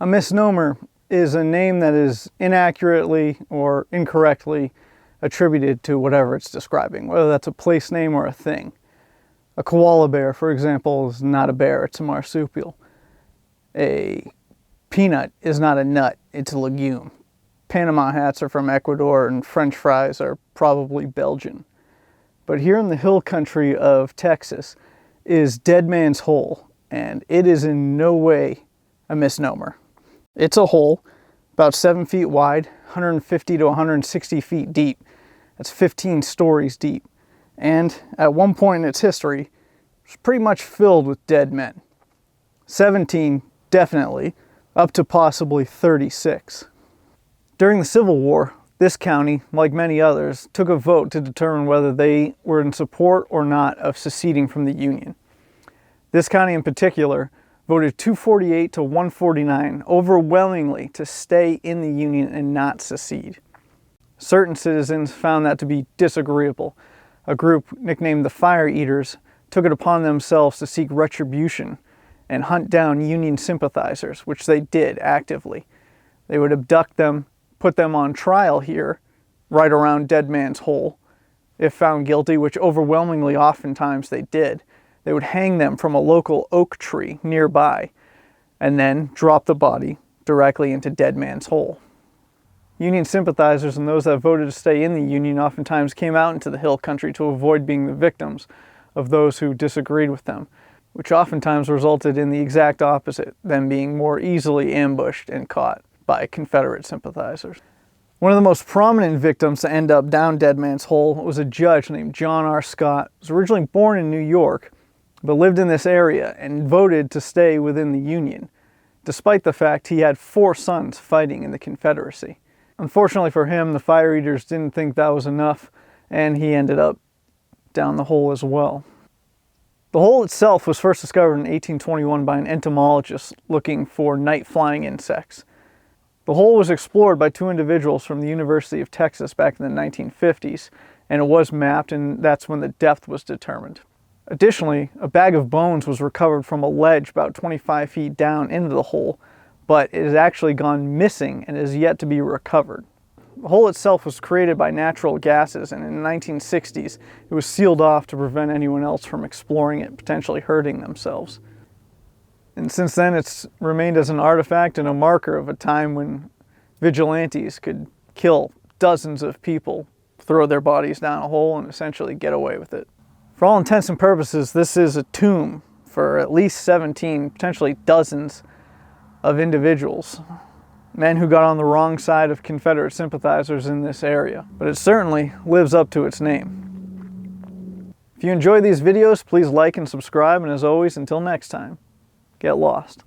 A misnomer is a name that is inaccurately or incorrectly attributed to whatever it's describing, whether that's a place name or a thing. A koala bear, for example, is not a bear, it's a marsupial. A peanut is not a nut, it's a legume. Panama hats are from Ecuador and French fries are probably Belgian. But here in the hill country of Texas is Dead Man's Hole, and it is in no way a misnomer. It's a hole about 7 feet wide, 150 to 160 feet deep. That's 15 stories deep. And at one point in its history, it was pretty much filled with dead men. 17 definitely, up to possibly 36. During the Civil War, this county, like many others, took a vote to determine whether they were in support or not of seceding from the Union. This county in particular voted 248 to 149 overwhelmingly to stay in the Union and not secede. Certain citizens found that to be disagreeable. A group nicknamed the Fire Eaters took it upon themselves to seek retribution and hunt down Union sympathizers, which they did actively. They would abduct them, put them on trial here, right around Dead Man's Hole. If found guilty, which overwhelmingly oftentimes they did, they would hang them from a local oak tree nearby and then drop the body directly into Dead Man's Hole. Union sympathizers and those that voted to stay in the Union oftentimes came out into the hill country to avoid being the victims of those who disagreed with them, which oftentimes resulted in the exact opposite, them being more easily ambushed and caught by Confederate sympathizers. One of the most prominent victims to end up down Dead Man's Hole was a judge named John R. Scott. He was originally born in New York, but lived in this area and voted to stay within the Union, despite the fact he had 4 sons fighting in the Confederacy. Unfortunately for him, the Fire Eaters didn't think that was enough, and he ended up down the hole as well. The hole itself was first discovered in 1821 by an entomologist looking for night-flying insects. The hole was explored by 2 individuals from the University of Texas back in the 1950s, and it was mapped, and that's when the depth was determined. Additionally, a bag of bones was recovered from a ledge about 25 feet down into the hole, but it has actually gone missing and is yet to be recovered. The hole itself was created by natural gases, and in the 1960s it was sealed off to prevent anyone else from exploring it, potentially hurting themselves. And since then it's remained as an artifact and a marker of a time when vigilantes could kill dozens of people, throw their bodies down a hole, and essentially get away with it. For all intents and purposes, this is a tomb for at least 17, potentially dozens of individuals, men who got on the wrong side of Confederate sympathizers in this area, but it certainly lives up to its name. If you enjoy these videos, please like and subscribe, and as always, until next time, get lost.